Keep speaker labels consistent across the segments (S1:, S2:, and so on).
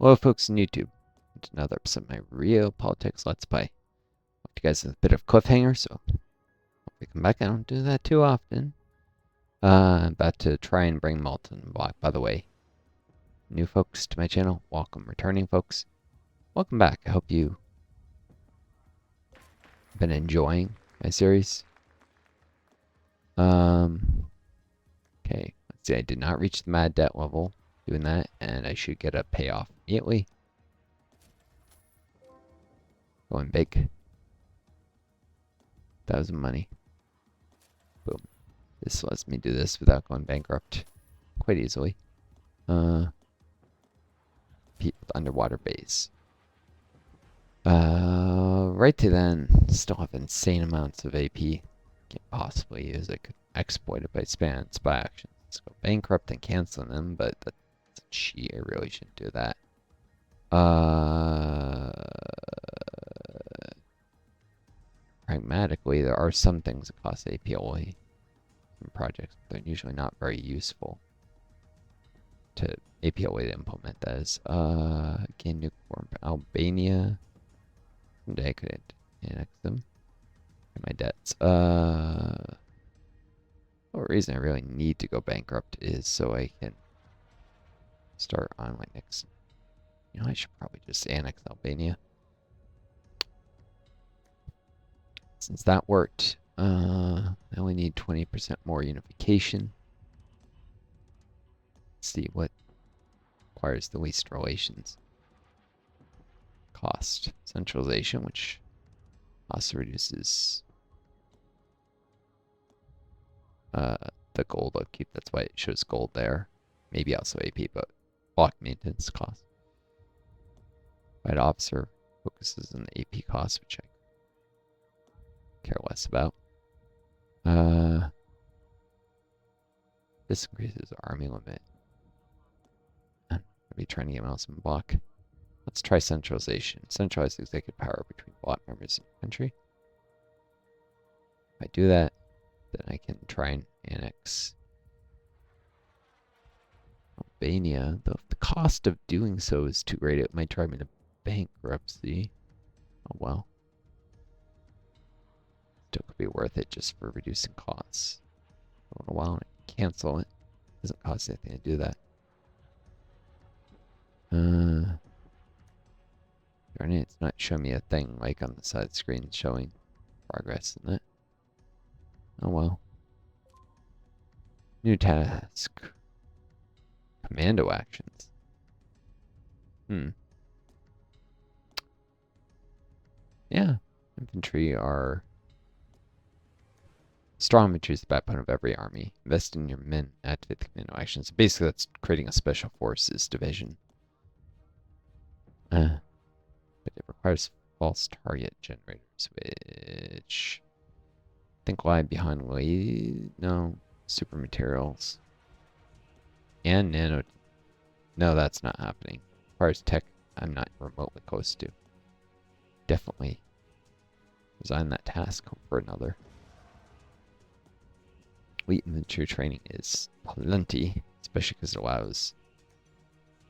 S1: Hello folks on YouTube, it's another episode of my Realpolitiks Let's Play. Left you guys with a bit of cliffhanger, so hope we come back. I don't do that too often. I'm about to try and bring Molten Block, by the way. New folks to my channel, welcome. Returning folks, welcome back. I hope you've been enjoying my series. Okay, let's see, I did not reach the mad debt level doing that, and I should get a payoff immediately. Going big. 1,000 money. Boom. This lets me do this without going bankrupt quite easily. People underwater base. Right to then, still have insane amounts of AP. Can't possibly use it. Could exploit it by spy actions. Let's go bankrupt and canceling them, but that's a cheat. I really shouldn't do that. Pragmatically, there are some things that cost APLA in projects. They're usually not very useful to APLA to implement those. Again, nuke form Albania. Someday I could annex them. My debts. The reason I really need to go bankrupt is so I can start on my next. You know, I should probably just annex Albania. Since that worked, I only need 20% more unification. Let's see what requires the least relations. Cost. Centralization, which also reduces the gold upkeep. That's why it shows gold there. Maybe also AP, but block maintenance cost. Right officer focuses on the AP cost, which I care less about. This increases army limit. I'll be trying to get mouse and block. Let's try centralization. Centralize executive power between block members in the country. If I do that, then I can try and annex Albania. Though if the cost of doing so is too great, it might drive me to bankruptcy. Oh well. Still could be worth it just for reducing costs. A little while and cancel it. Doesn't cost anything to do that. Darn it, it's not showing me a thing like on the side screen showing progress in it. Oh well. New task. Commando actions. Yeah. Infantry are strong. Infantry is the backbone of every army. Invest in your men, activate the commando actions. Basically, that's creating a special forces division. But it requires false target generators, which I think lie behind super materials and nano. No, that's not happening. Requires tech I'm not remotely close to. Definitely resign that task for another. Elite infantry training is plenty, especially because it allows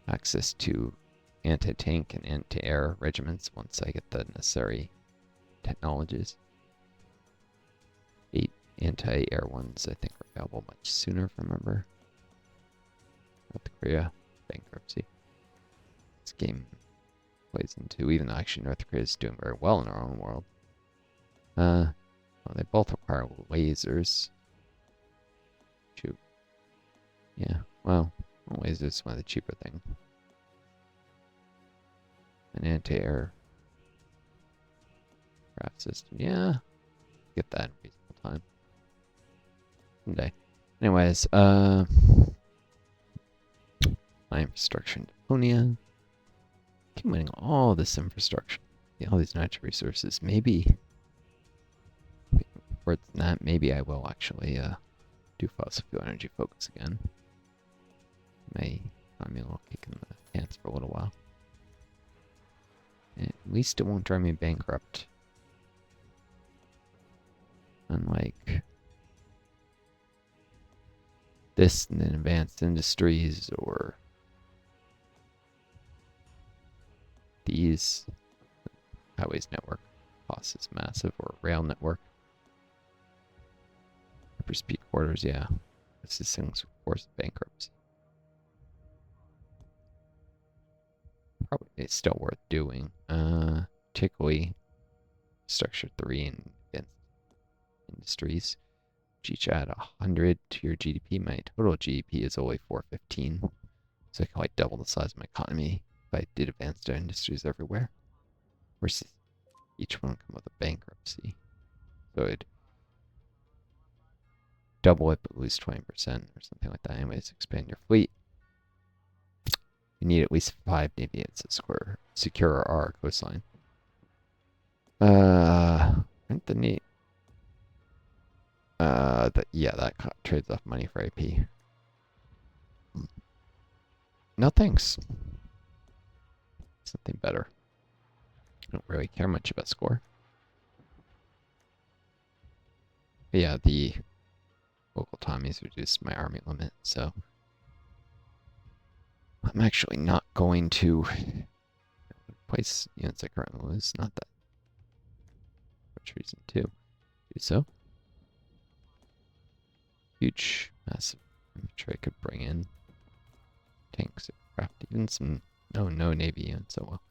S1: access to anti-tank and anti-air regiments once I get the necessary technologies. 8 anti-air ones I think are available much sooner, if I remember. North Korea, bankruptcy. This game plays into, even though actually North Korea is doing very well in our own world. Well, they both require lasers. Shoot. Yeah, well, lasers is one of the cheaper things. An anti-air craft system. Yeah, get that in reasonable time. Someday. Anyways, my infrastructure in Macedonia. Keep winning all this infrastructure. All these natural resources. Maybe worth that. Maybe I will actually do fossil fuel energy focus again. May economy will kick in the pants for a little while. At least it won't drive me bankrupt. Unlike this and then advanced industries or fees. Highways network cost is massive, or rail network. Hyperspeed corridors, yeah. This is things force bankruptcy. Probably it's still worth doing. Particularly structure 3 and advanced industries, which each add 100 to your GDP. My total GDP is only 415, so I can like double the size of my economy if I did advanced industries everywhere. Versus each one come with a bankruptcy, so it'd double it but lose 20% or something like that. Anyways, expand your fleet. You need at least 5 Navy to secure our coastline. Rent the need. That trades off money for AP. No thanks. Something better. I don't really care much about score. But yeah, the local Tommies reduced my army limit, so I'm actually not going to place units I currently lose. Not that much reason to do so. Huge, massive infantry I could bring in. Tanks, aircraft, even some no navy units. So well.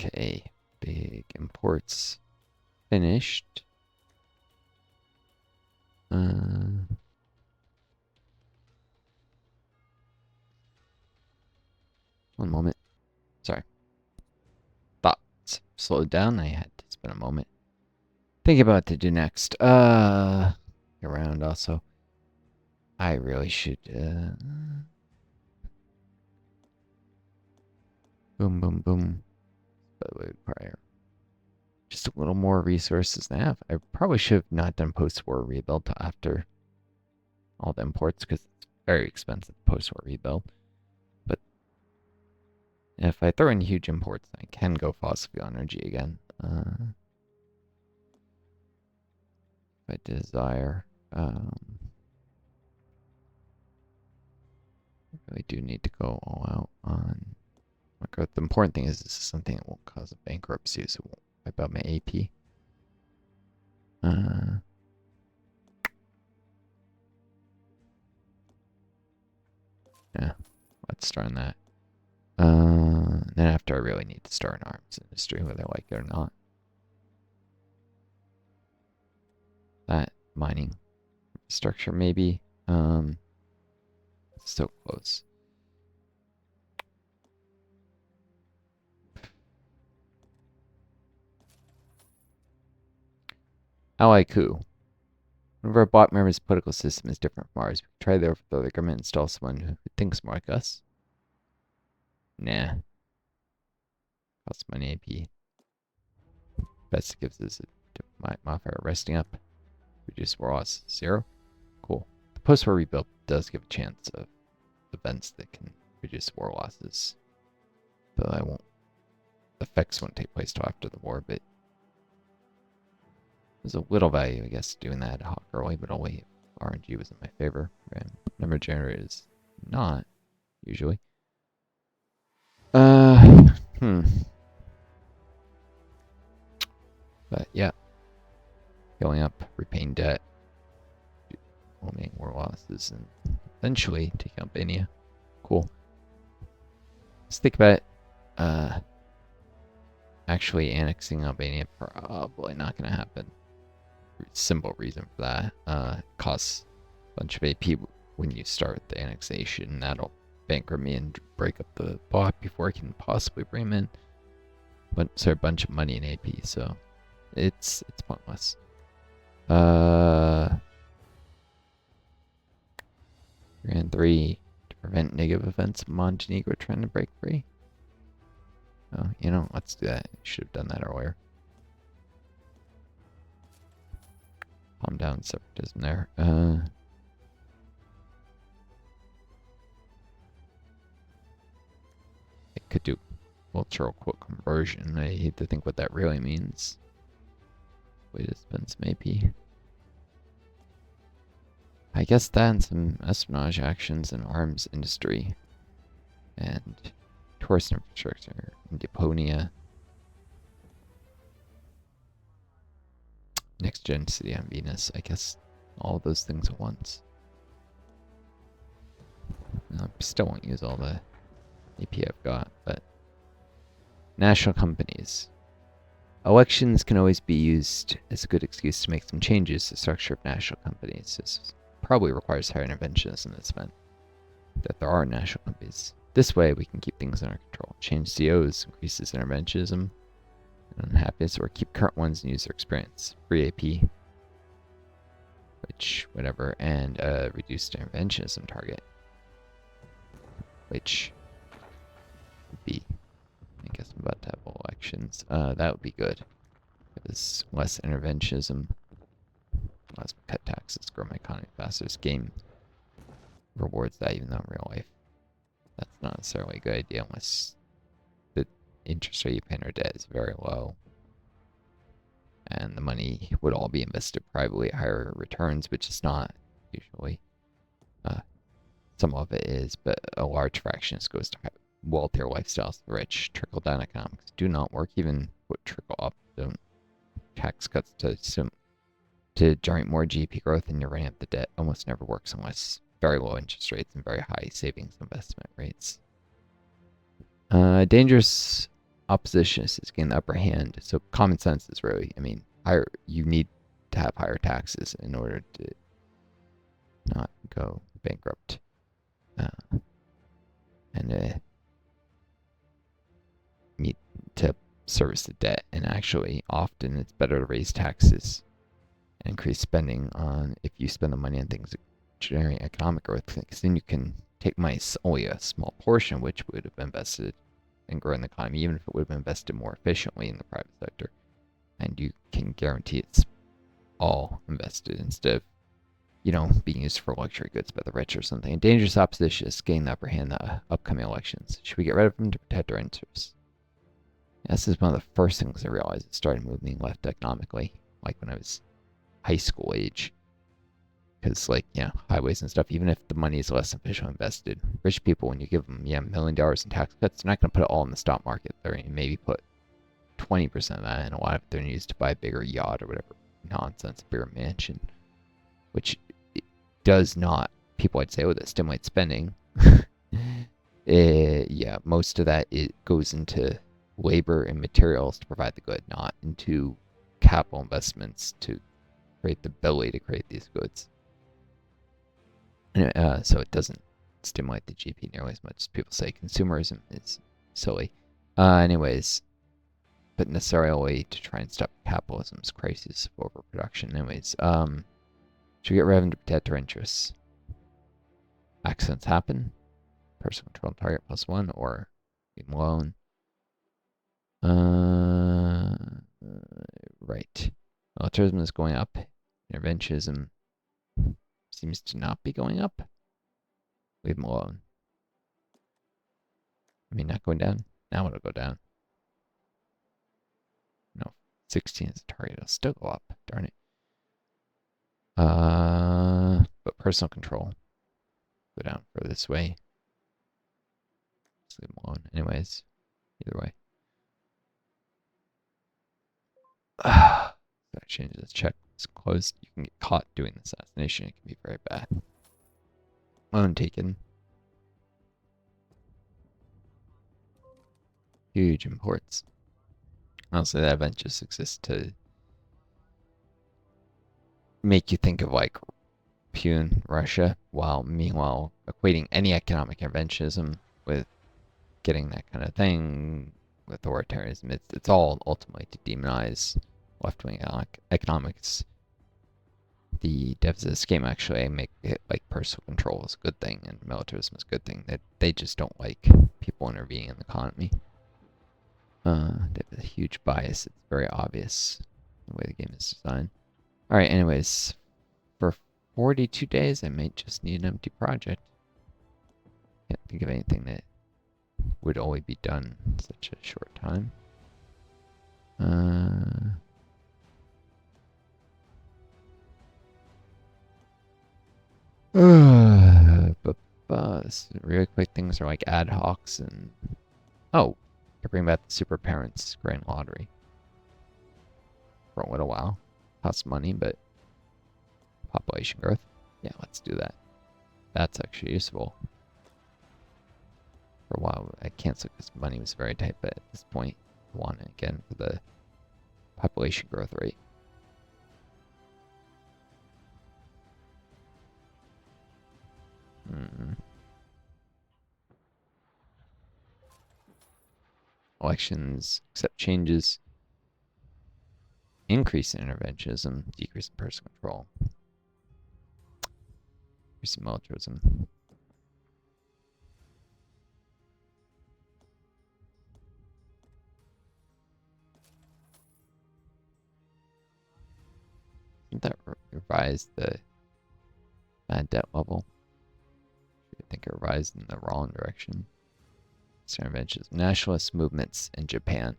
S1: Okay, big imports finished. One moment. Sorry. Thoughts slowed down. I had to spend a moment thinking about what to do next. Around also. I really should. Boom, boom, boom. But it would require just a little more resources than I have. I probably should have not done post-war rebuild till after all the imports because it's very expensive post-war rebuild. But if I throw in huge imports, I can go fossil fuel energy again. If I desire. I really do need to go all out on my growth. The important thing is this is something that won't cause a bankruptcy, so it won't wipe out my AP. Yeah, let's start on that. Then after I really need to start an arms industry, whether I like it or not. That mining structure maybe. Still close. Ally coup. One of our bot members' political system is different from ours. We can try there with the government and install someone who thinks more like us. Nah. Costs money AP. Best gives us a modifier resting up. Reduce war loss 0. Cool. The post-war rebuild does give a chance of events that can reduce war losses. But I won't. Effects won't take place till after the war, but there's a little value, I guess, doing that ad hoc early, but only if RNG was in my favor. And number generator is not, usually. But yeah. Going up, repaying debt, eliminating war losses, and eventually taking Albania. Cool. Let's think about actually annexing Albania. Probably not going to happen. Simple reason for that. Costs a bunch of AP when you start the annexation. That'll bankrupt me and break up the block before I can possibly bring him in. But so a bunch of money in AP, so it's pointless. Grand 3 to prevent negative events. Montenegro trying to break free. Oh, let's do that. Should have done that earlier. Calm down, separatism there. I could do cultural quote conversion. I hate to think what that really means. way to spend some AP. I guess that and some espionage actions in arms industry and tourist infrastructure in Deponia. Next gen city on Venus. I guess all those things at once. I still won't use all the AP I've got, but national companies. Elections can always be used as a good excuse to make some changes to the structure of national companies. This probably requires higher interventions in this event that there are national companies. This way, we can keep things under control. Change COs increases interventionism and unhappiness, or keep current ones and user experience. Free AP, which, whatever, and reduced interventionism target, which would be, I guess I'm about to have elections. That would be good. Because less interventionism, less cut taxes, grow my economy faster. This game rewards that, even though in real life, that's not necessarily a good idea unless the interest rate you pay on your debt is very low. And the money would all be invested privately at higher returns, which is not usually. Some of it is, but a large fraction just goes to wealthier lifestyles. The rich. Trickle-down economics do not work. Even what trickle up, don't. Tax cuts to generate more GDP growth and you're running up the debt almost never works unless very low interest rates and very high savings investment rates. Dangerous oppositionists is getting the upper hand. So common sense is really, I mean, you need to have higher taxes in order to not go bankrupt. And need to service the debt. And actually, often it's better to raise taxes and increase spending on if you spend the money on things that generate economic growth, because then you can take money, only a small portion, which would have invested in growing the economy, even if it would have been invested more efficiently in the private sector. And you can guarantee it's all invested instead of, being used for luxury goods by the rich or something. And dangerous oppositionists gain the upper hand in the upcoming elections. Should we get rid of them to protect our interests? This is one of the first things I realized it started moving left economically, like when I was high school age. Because, highways and stuff, even if the money is less efficiently invested, rich people, when you give them, $1 million in tax cuts, they're not going to put it all in the stock market. They're going to maybe put 20% of that, and a lot of it they're going to use to buy a bigger yacht or whatever nonsense, a bigger mansion, which it does not, people would say, that stimulates spending. Most of that, it goes into labor and materials to provide the good, not into capital investments to create the ability to create these goods. And, so it doesn't stimulate the GDP nearly as much as people say. Consumerism is silly. Anyways, but necessarily to try and stop capitalism's crisis of overproduction. Anyways, should we get revenue to protect our interests? Accidents happen. Personal control target +1 or leave them alone. Right. Militarism is going up. Interventionism seems to not be going up. Leave them alone. I mean, not going down. Now it'll go down. No, 16 is the target. It'll still go up. Darn it. But personal control. Go down further this way. Just leave them alone. Anyways, either way. Gotta change this. Check. It's closed. You can get caught doing the assassination. It can be very bad. Loan taken. Huge imports. Honestly, that event just exists to make you think of Putin, Russia, while meanwhile equating any economic interventionism with getting that kind of thing, with authoritarianism. It's all ultimately to demonize left-wing economics. The devs of this game actually make it personal control is a good thing and militarism is a good thing. They just don't like people intervening in the economy. They have a huge bias. It's very obvious the way the game is designed. Alright, anyways, for 42 days I may just need an empty project. Can't think of anything that would only be done in such a short time. Really quick things are like ad hocs and oh, I bring back the Super Parents Grand Lottery for a little while. Costs money, but population growth. Yeah, let's do that. That's actually useful. For a while, I canceled because money was very tight, but at this point, I want it again for the population growth rate. Elections, accept changes, increase in interventionism, decrease in personal control, increase in militarism. Didn't that revise the bad debt level? I think it revised in the wrong direction. Interventions, nationalist movements in Japan.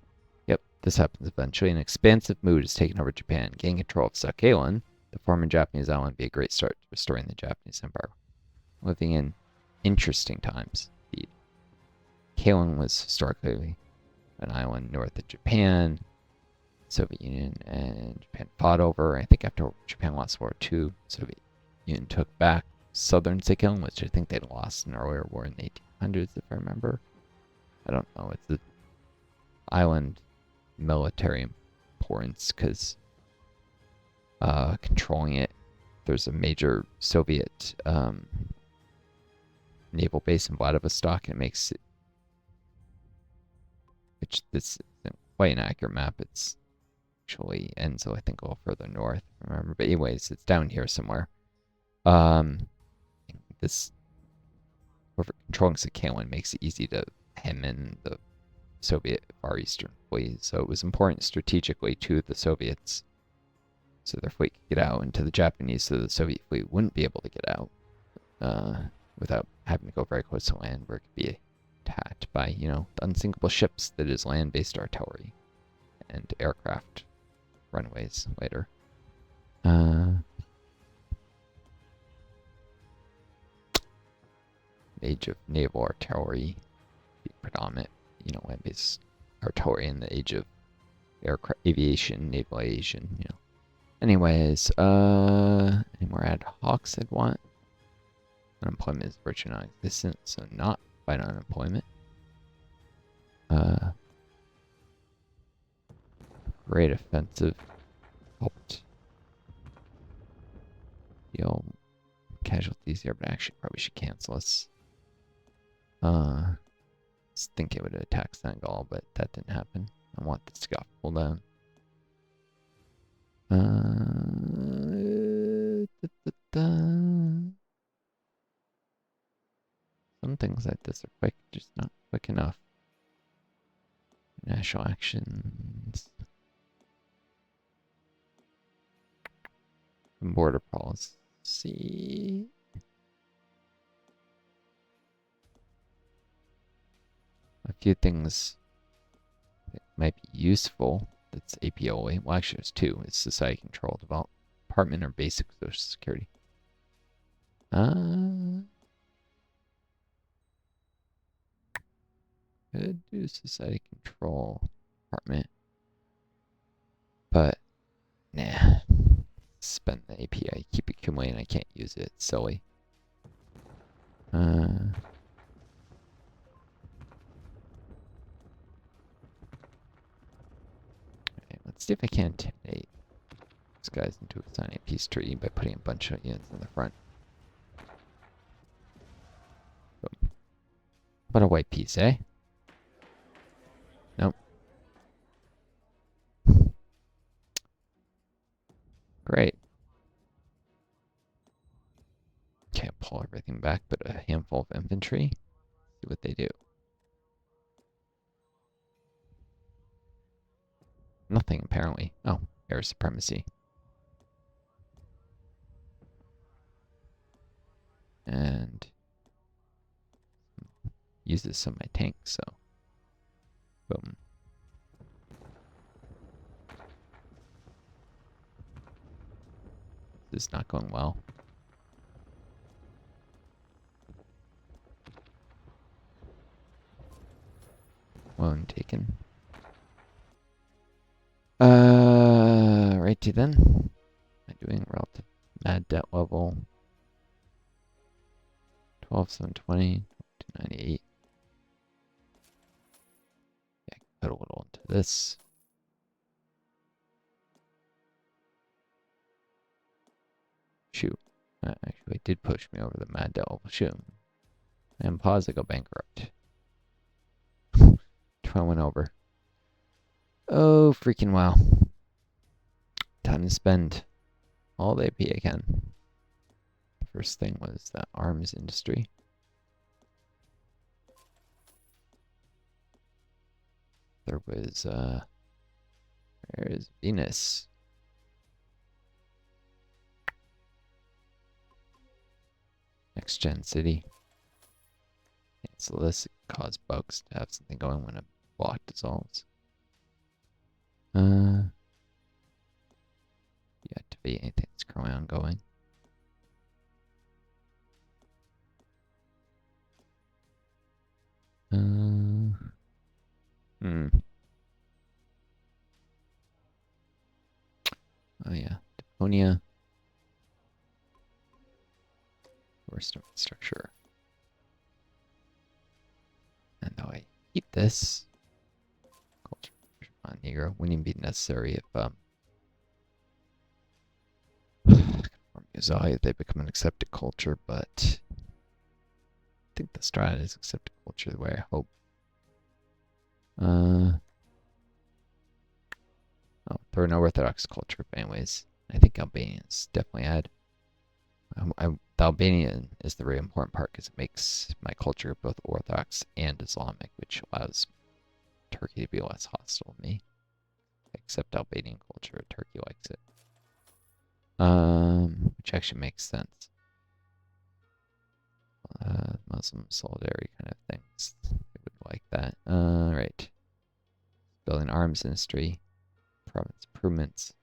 S1: Yep, this happens eventually. An expansive mood has taken over Japan. Gaining control of Sakhalin, the former Japanese island, would be a great start to restoring the Japanese Empire. Living in interesting times, indeed. Sakhalin was historically an island north of Japan. Soviet Union and Japan fought over. I think after Japan lost World War II, Soviet Union took back southern Sakhalin, which I think they'd lost in an earlier war in the 1800s, if I remember. I don't know. It's the island military importance because controlling it, there's a major Soviet naval base in Vladivostok, and it makes it, which this isn't quite an accurate map. It's actually ends, I think, a little further north, remember. But anyways, it's down here somewhere. This whoever controlling Sakhalin makes it easy to hem in the Soviet Far Eastern fleet. So it was important strategically to the Soviets so their fleet could get out, and to the Japanese so the Soviet fleet wouldn't be able to get out without having to go very close to land where it could be attacked by, you know, the unsinkable ships that is land-based artillery and aircraft runways later. Age of naval artillery predominant, you know, land-based artillery in the age of aircraft aviation, naval aviation, you know. Anyways, any more ad hocs I'd want? Unemployment is virtually non-existent, so not fight unemployment. Great offensive helped deal casualties here, but actually probably should cancel this. Think it would attack Senegal, but that didn't happen. I want this to go pull down. Some things like this are quick, just not quick enough. National actions. Border policy. A few things that might be useful. That's APOA. Well, actually, there's two. It's Society Control Department or Basic Social Security. Could do Society Control Department, but nah. Spend the API. Keep accumulating. I can't use it. It's silly. Okay, let's see if I can intimidate these guys into signing a peace treaty by putting a bunch of units in the front. Boom. What a white piece, eh? Nope. Great. Can't pull everything back, but a handful of infantry. See what they do. Nothing, apparently. Oh, air supremacy. And uses some of my tanks, so boom. This is not going well. taken. Righty then. Am I doing relative mad debt level? 12,720 to 98. Yeah, I can put a little into this. Shoot. That actually did push me over the mad debt level. Shoot. And pause, I go bankrupt. 12 went over. Oh, freaking wow. Time to spend all the AP I can. The first thing was the arms industry. There was, where's Venus? Next gen city. Cancel this. It cause bugs to have something going when a block dissolves. Deactivate anything that's currently ongoing. Oh yeah, Deponia. Worst infrastructure. And though I keep this culture on Negro, wouldn't even be necessary if they become an accepted culture, but I think the strat is accepted culture the way I hope. Oh, they're an Orthodox culture, but anyways, I think Albanians definitely add. The Albanian is the really important part because it makes my culture both Orthodox and Islamic, which allows Turkey to be less hostile to me. Except Albanian culture, Turkey likes it. Which actually makes sense. Muslim solidarity kind of things. They would like that. Right. Building arms industry. Province improvements.